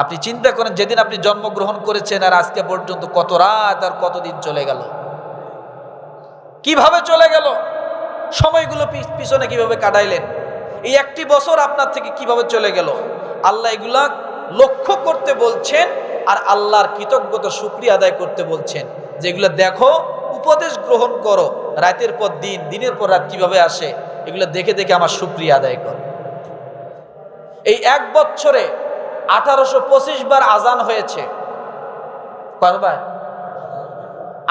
আপনি চিন্তা করেন, যেদিন আপনি জন্মগ্রহণ করেছেন আর আজকে পর্যন্ত কত রাত আর কতদিন চলে গেল, কিভাবে চলে গেল, সময়গুলো পিছনে কিভাবে কাটাইলেন, এই একটি বছর আপনার থেকে কিভাবে চলে গেল। আল্লাহ এগুলা লক্ষ্য করতে বলছেন আর আল্লাহর কৃতজ্ঞতা শুকরিয়া আদায় করতে বলছেন, যেগুলো দেখো, উপদেশ গ্রহণ করো, রাতের পর দিন, দিনের পর রাত কিভাবে আসে, এগুলো দেখে দেখে আমার শুকরিয়া আদায় করো। এই এক বছরে 1825 বার আজান হয়েছে। কয়বার?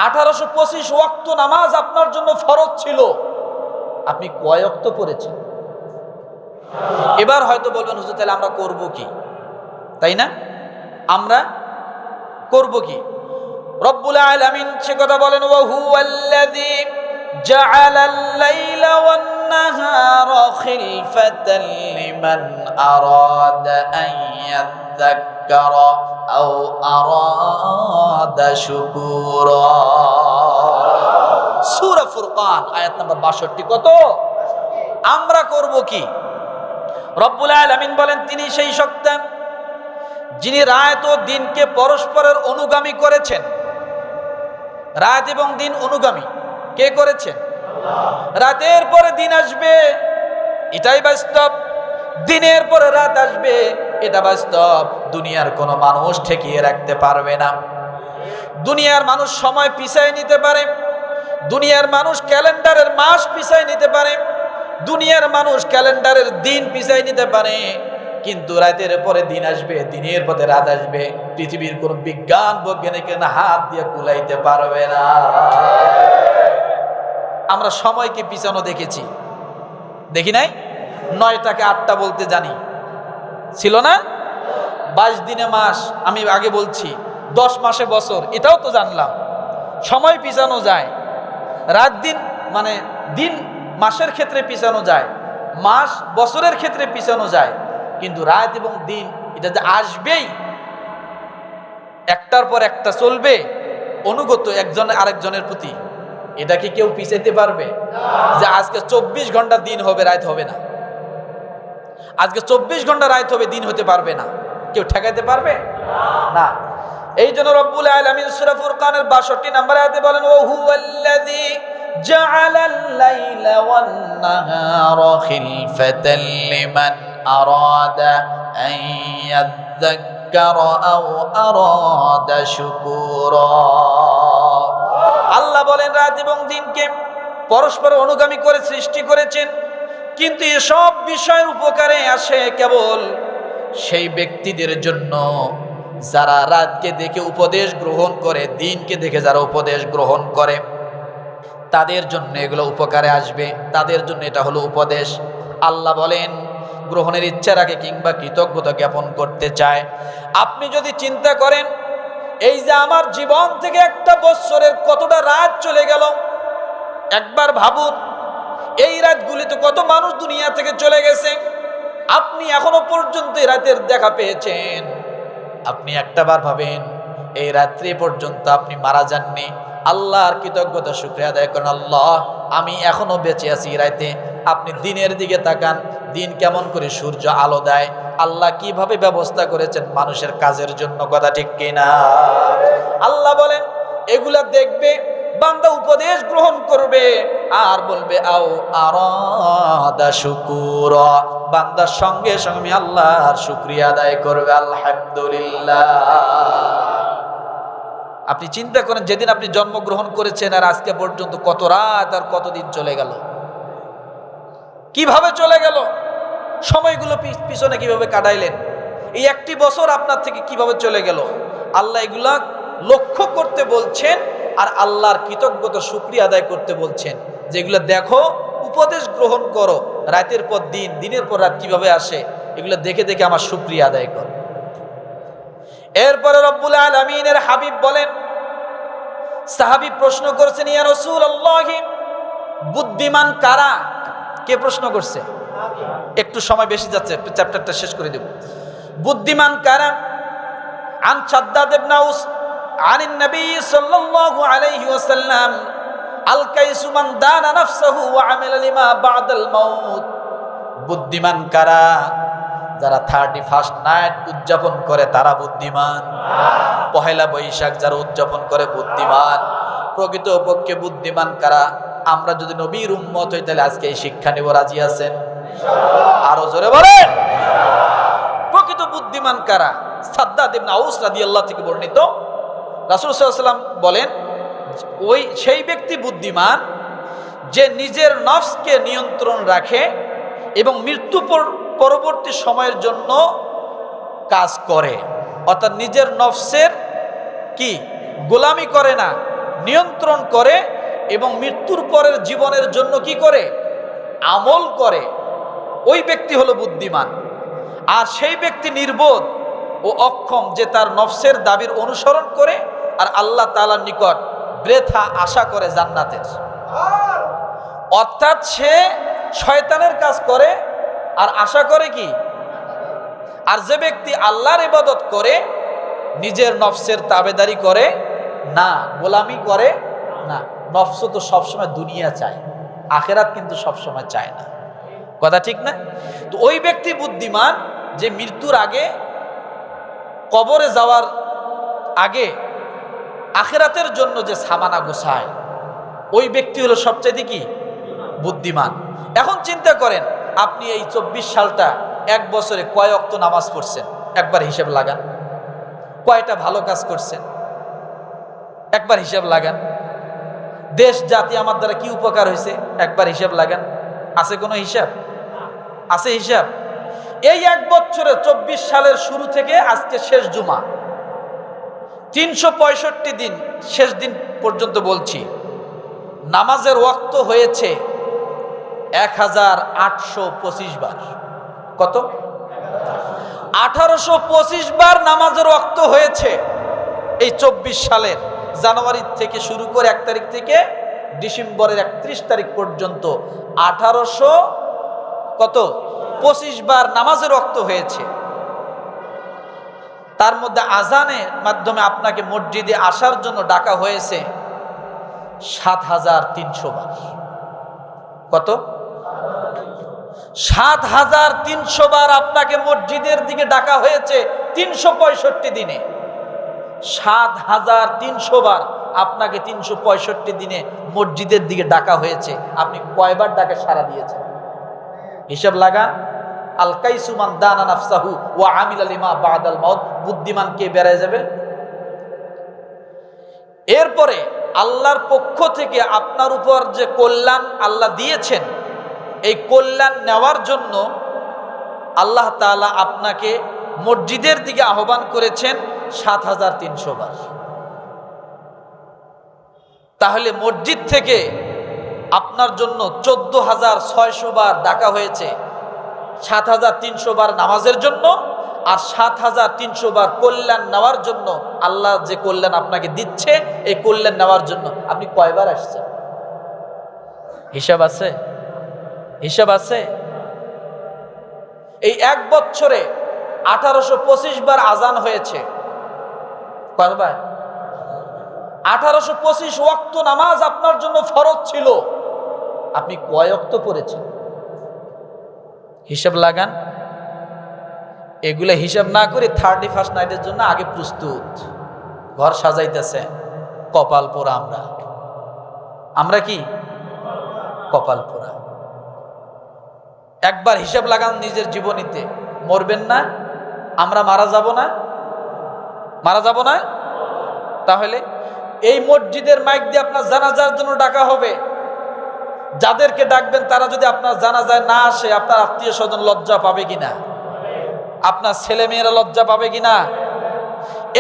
1825 ওয়াক্ত নামাজ আপনার জন্য ফরজ ছিল, আপনি কয় ওয়াক্ত পড়েছেন? এবার হয়তো বলবেন, হুজুর তাহলে আমরা করব কি, তাই না? আমরা করব কি? রব্বুল আলামিন সে কথা বলেন, ওয়া হুয়াল্লাযী জাআলাল লাইলা ওয়ান নাহারা খিলফাতান লিমান আরাদা আন ইয়াযাক্কারা আও আরাদা শুকুরা। সূরা ফুরকান আয়াত নাম্বার 62। কত? আমরা করব কি? রব্বুল আলামিন বলেন, তিনি সেই সত্তা যিনি রাত ও দিনকে পরস্পরের অনুগামী করেছেন। রাত এবং দিন অনুগামী কে করেছেন? রাতের পরে দিন আসবে, এটাই বাস্তব। দিনের পরে রাত আসবে, এটা বাস্তব। দুনিয়ার কোনো মানুষ ঠেকিয়ে রাখতে পারবে না। দুনিয়ার মানুষ সময় পিছায় নিতে পারে, দুনিয়ার মানুষ ক্যালেন্ডারের মাস পিছায় নিতে পারে, দুনিয়ার মানুষ ক্যালেন্ডারের দিন পিছায় নিতে পারে, কিন্তু রাতের পরে দিন আসবে, দিনের পরে রাত আসবে। পৃথিবীর কোন বিজ্ঞান বৈজ্ঞানিকের হাত দিয়ে কুলাইতে পারবে না। আমরা সময়কে পিছানো দেখেছি, দেখি নাই? 9টাকে 8টা বলতে জানি, ছিল না? 22 দিনে মাস, আমি আগে বলছি 10 মাসে বছর, এটাও তো জানলাম। সময় পিছানো যায়, রাত দিন মানে দিন মাসের ক্ষেত্রে পিছানো যায়, মাস বছরের ক্ষেত্রে পিছানো যায়, কিন্তু রাত এবং দিন এটা যে আসবেই, একটার পর একটা চলবে, অনুগত একজন আরেকজনের প্রতি, এটা কি কেউ পিছাইতে পারবে? যে আজকে 24 ঘন্টা দিন হবে, রাত হবে না, আজকে 24 ঘন্টা রাত হবে, দিন হতে পারবে না, কেউ ঠেকাইতে পারবে না। এই জন্য রব্বুল আলামিন সূরা ফুরকানের 62 নম্বর আয়াতে বলেন, ওয়া হুয়াল্লাযী জাআলাল লাইলা ওয়ান নাহারা খিলফাতান লিমান আরাদা আন ইয়াযাক্কারা আও আরাদা শুকুরা। আল্লাহ বলেন, রাত এবং দিনকে পরস্পর অনুগামী করে সৃষ্টি করেছেন, কিন্তু এসব বিষয়ের উপকারে আসে কেবল সেই ব্যক্তিদের জন্য যারা রাতকে দেখে উপদেশ গ্রহণ করে, দিনকে দেখে যারা উপদেশ গ্রহণ করে, তাদের জন্য এগুলো উপকারে আসবে, তাদের জন্য এটা হলো উপদেশ। আল্লাহ বলেন, গ্রহণের ইচ্ছা রাখে কিংবা কৃতজ্ঞতা জ্ঞাপন করতে চায়। আপনি যদি চিন্তা করেন, এই যে আমার জীবন থেকে একটা বছরের কতটা রাত চলে গেল, একবার ভাবুন, এই রাতগুলিতে কত মানুষ দুনিয়া থেকে চলে গেছে, আপনি এখনো পর্যন্ত এই রাতের দেখা পেয়েছেন। আপনি একটাবার ভাবেন, এই রাত্রি পর্যন্ত আপনি মারা যাননি। আল্লাহর কৃতজ্ঞতা শুকরিয়া আদায় করেন, আল্লাহ আমি এখনো বেঁচে আছি রাতে। আপনি দিনের দিকে তাকান, দিন কেমন করে সূর্য আলো দেয়, আল্লাহ কিভাবে ব্যবস্থা করেছেন মানুষের কাজের জন্য, কথা ঠিক কিনা? আল্লাহ বলেন, এগুলা দেখবে বান্দা, উপদেশ গ্রহণ করবে আর বলবে আও আরাদা শুকুরা, বান্দার সঙ্গে সঙ্গে আমি আল্লাহর শুকরিয়া আদায় করবে, আলহামদুলিল্লাহ। আপনি চিন্তা করেন, যেদিন আপনি জন্মগ্রহণ করেছেন আর আজকে পর্যন্ত কত রাত আর কতদিন চলে গেল, কিভাবে চলে গেল, সময়গুলো পিছনে কিভাবে কাটাইলেন, এই একটি বছর আপনার থেকে কিভাবে চলে গেল। আল্লাহ এগুলা লক্ষ্য করতে বলছেন আর আল্লাহর কৃতজ্ঞতা শুকরিয়া আদায় করতে বলছেন, যেগুলো দেখো, উপদেশ গ্রহণ করো, রাতের পর দিন, দিনের পর রাত কিভাবে আসে, এগুলো দেখে দেখে আমার শুকরিয়া আদায় করো। এরপরে রব্বুল আলামিনের হাবিব বলেন, সাহাবী প্রশ্ন করছেন, ইয়া রাসূলুল্লাহ, বুদ্ধিমান কারা? কে প্রশ্ন করছে? একটু সময় বেশি যাচ্ছে, চ্যাপ্টারটা শেষ করে দেব। বুদ্ধিমান কারা? আন শাদ্দাদ ইবনে আউস আনিন নবী সাল্লাল্লাহু আলাইহি ওয়াসাল্লাম, আল কাইসু মান দানা নাফসাহু ওয়া আমিলা লিমা বাদাল মাউত। বুদ্ধিমান কারা? যারা 31st নাইট উদযাপন করে তারা বুদ্ধিমান, পহেলা বৈশাখ যারা উদযাপন করে বুদ্ধিমান। প্রকৃতপক্ষে বুদ্ধিমান কারা? আমরা যদি নবীর উম্মত হই তাহলে আজকে এই শিক্ষা নেব, রাজি আছেন? আরো জোরে বলেন। প্রকৃত বুদ্ধিমান কারা? সাদ্দাদ ইবনে আউস রাদিয়াল্লাহু থেকে বর্ণিত, রাসূল সাল্লাল্লাহু আলাইহি ওয়াসাল্লাম বলেন, ওই সেই ব্যক্তি বুদ্ধিমান যে নিজের নফসকে নিয়ন্ত্রণ রাখে এবং মৃত্যু পরবর্তী সময়ের জন্য কাজ করে, অর্থাৎ নিজের নফসের কি গোলামি করে না, নিয়ন্ত্রণ করে এবং মৃত্যুর পরের জীবনের জন্য কি করে? আমল করে। ওই ব্যক্তি হলো বুদ্ধিমান। আর সেই ব্যক্তি নির্বোধ ও অক্ষম যে তার নফসের দাবির অনুসরণ করে আর আল্লাহ তাআলার নিকট বৃথা আশা করে জান্নাতের। অর্থাৎ সে শয়তানের কাজ করে আর আশা করে কি? আর যে ব্যক্তি আল্লাহর ইবাদত করে, নিজের নফসের তাবেদারি করে না, গোলামি করে না। নফস তো সবসময় দুনিয়া চায়, আখেরাত কিন্তু সবসময় চায় না। কথা ঠিক না? তো ওই ব্যক্তি বুদ্ধিমান যে মৃত্যুর আগে, কবরে যাওয়ার আগে আখেরাতের জন্য যে সামানা গোছায়, ওই ব্যক্তি হলো সবচাইতে কি বুদ্ধিমান। এখন চিন্তা করেন, আপনি এই 24 সালটা এক বছরে কয় ওয়াক্ত নামাজ পড়ছেন? একবার হিসাব লাগান। কয়টা ভালো কাজ করছেন? একবার হিসাব লাগান। দেশ জাতি আমার দ্বারা কি উপকার হয়েছে? একবার হিসাব লাগান। আছে কোনো হিসাব? আছে হিসাব? এই এক বছরে 24 সালের শুরু থেকে আজকে শেষ জুমা, 365 দিন, শেষ দিন পর্যন্ত বলছি, নামাজের ওয়াক্ত হয়েছে 1825 বার। কত? 1825 বার নামাজের ওয়াক্ত হয়েছে এই 24 সালের জানুয়ারি থেকে শুরু করে 1 তারিখ থেকে ডিসেম্বরের 31 তারিখ পর্যন্ত 1825 বার নামাজের ওয়াক্ত হয়েছে। তার মধ্যে আজানের মাধ্যমে আপনাকে মসজিদে আসার জন্য ডাকা হয়েছে 7300 বার। কত? 7300 বার আপনাকে মসজিদের দিকে ডাকা হয়েছে 365 দিনে। 7300 বার আপনাকে 365 দিনে মসজিদের দিকে ডাকা হয়েছে। আপনি কয়বার ডাকে সাড়া দিয়েছেন? হিসাব লাগান। আল কাইসু মান দানা নাফসাহু ওয়া আমিলা লিমা বাদাল মাউত। বুদ্ধিমান কে বেড়ে যাবে? এরপরে আল্লাহর পক্ষ থেকে আপনার উপর যে কল্যাণ আল্লাহ দিয়েছেন, এই কল্যাণ নেওয়ার জন্য আল্লাহ তাআলা আপনাকে মসজিদের দিকে আহ্বান করেছেন 7300 বার। তাহলে মসজিদ থেকে আপনার জন্য 14600 বার ডাকা হয়েছে 7300 বার নামাজের জন্য, আর 7300 বার কল্যাণ নেওয়ার জন্য। আল্লাহ যে কল্যাণ আপনাকে দিচ্ছে, এই কল্যাণ নেওয়ার জন্য আপনি কয়বার আসছেন? হিসাব আছে? হিসাব আছে? এই এক বছরে 1825 বার আজান হয়েছে। কয়বার? 1825 ওয়াক্ত নামাজ আপনার জন্য ফরজ ছিল। আপনি কয় ওয়াক্ত পড়েছেন? হিসাব লাগান। এগুলা হিসাব না করে 31st নাইটের জন্য আগে প্রস্তুত, ঘর সাজাইতেছে। কপাল পোড়া আমরা কি কপাল পোড়া। একবার হিসাব লাগান নিজের জীবনীতে। মরবেন না? আমরা মারা যাব না? মারা যাব না? তাহলে এই মসজিদের মাইক দিয়ে আপনার জানাজার জন্য ডাকা হবে। যাদেরকে ডাকবেন তারা যদি আপনার জানাজায় না আসে, আপনার আত্মীয় স্বজন লজ্জা পাবে কিনা? আপনার ছেলে মেয়েরা লজ্জা পাবে কিনা?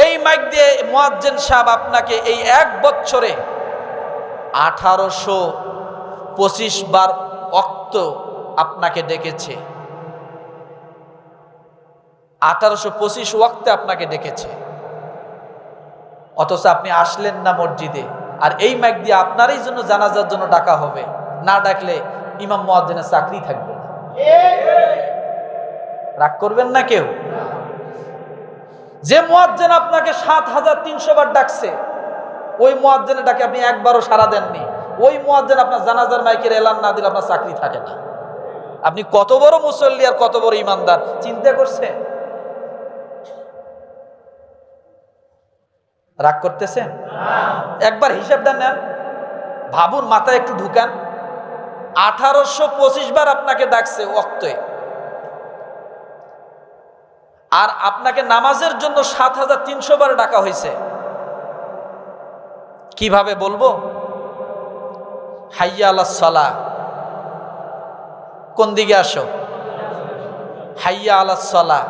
এই মাইক দিয়ে মুয়াজ্জিন সাহেব আপনাকে এই এক বছরে 1825 বার ওয়াক্ত আপনাকে ডেকেছে। 1825 ওয়াক্তে আপনাকে ডেকেছে, অথচ আপনি আসলেন না মসজিদে। আর এই মাইক দিয়ে আপনারই জন্য জানাজার জন্য ডাকা হবে। না ডাকলে ইমাম মুয়াজ্জিনের চাকরি থাকবে না। রাগ করবেন না কেউ। যে মুয়াজ্জিন আপনাকে 7300 বার ডাকছে, ওই মুয়াজ্জিনের ডাকে আপনি একবারও সাড়া দেননি, ওই মুয়াজ্জিন আপনার জানাজার মাইকের এলান না দিলে আপনার চাকরি থাকে না। আপনি কত বড় মুসল্লি আর কত বড় ইমানদার চিন্তা করছেন? রাগ করতেছেন? একবার হিসাবটা নেন, ভাবুন, মাথায় একটু ঢুকান। 1825 বার আপনাকে ডাকছে ওয়াক্তে, আর আপনাকে নামাজের জন্য 7300 বার ডাকা হয়েছে। কিভাবে বলবো? হাইয়া আলাস সালাহ, কোন দিকে আসো? হাইয়া আলাস সালাহ,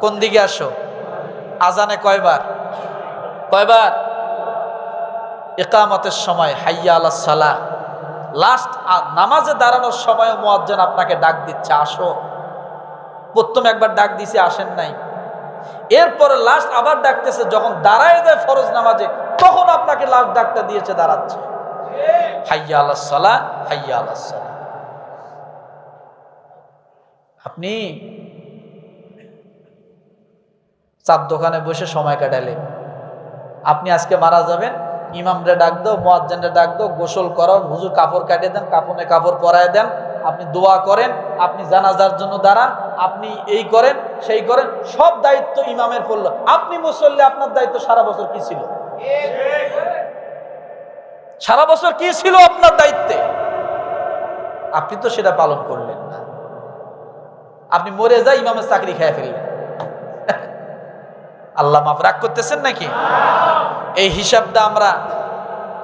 কোন দিকে আসো? আজানে কয়বার? কয়বার? ইকামতের সময় হাইয়া আলাস সালাহ, লাস্ট নামাজে দাঁড়ানোর সময় মুয়াজ্জিন আপনাকে ডাক দিচ্ছে, আসো। প্রথম একবার ডাক দিছে, আসেন নাই। এরপরে লাস্ট আবার ডাকতেছে, যখন দাঁড়ায় যায় ফরজ নামাজে, তখন আপনাকে লাস্ট ডাকটা দিয়েছে, দাঁড়াচ্ছে। হাইয়া আলাস সালাহ, হাইয়া আলাস সালাহ। আপনি চার দোকানে বসে সময় কাটালেন। আপনি আজকে মারা যাবেন, ইমামরে ডাক দাও, মুয়াজ্জিনরে ডাক দাও, গোসল করো, হুজুর কাপড় কাটিয়ে দেন, কাপড়ে কাপড় পরায় দেন, আপনি দোয়া করেন, আপনি জানাজার জন্য দাঁড়ান, আপনি এই করেন সেই করেন, সব দায়িত্ব ইমামের পড়লো। আপনি মুসল্লি, আপনার দায়িত্ব সারা বছর কি ছিল? সারা বছর কি ছিল আপনার দায়িত্বে? আপনি তো সেটা পালন করলেন না। আপনি মরে যাই ইমামের চাকরি খেয়ে ফেললেন। আল্লাহ মাফ, রাগ করতেছেন নাকি? এই হিসাবটা আমরা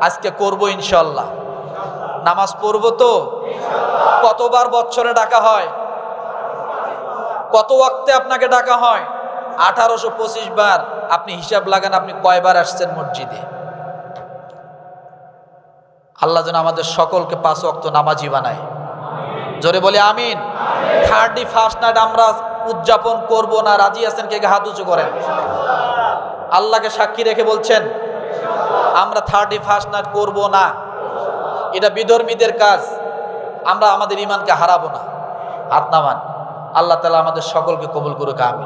আজকে করব ইনশাআল্লাহ। নামাজ পড়বো তো? কতবার বছরে ডাকা হয়? কত ওয়াক্তে আপনাকে ডাকা হয়? 1825 বার। আপনি হিসাব লাগান, আপনি কয়বার আসছেন মসজিদে। আল্লাহ যেন আমাদের সকলকে 5 ওয়াক্ত নামাজি বানায়। জোরে বলে আমিন। 31st নাইট আমরা উদযাপন করব না, রাজি আছেন? কে হাত উঁচু করেন। আল্লাহকে সাক্ষী রেখে বলছেন, আমরা 31st নাইট করব না। এটা বিধর্মীদের কাজ। আমরা আমাদের ইমানকে হারাবো না। হাত নামান। আল্লাহ তাআলা আমাদের সকলকে কবুল করুক, আমিন।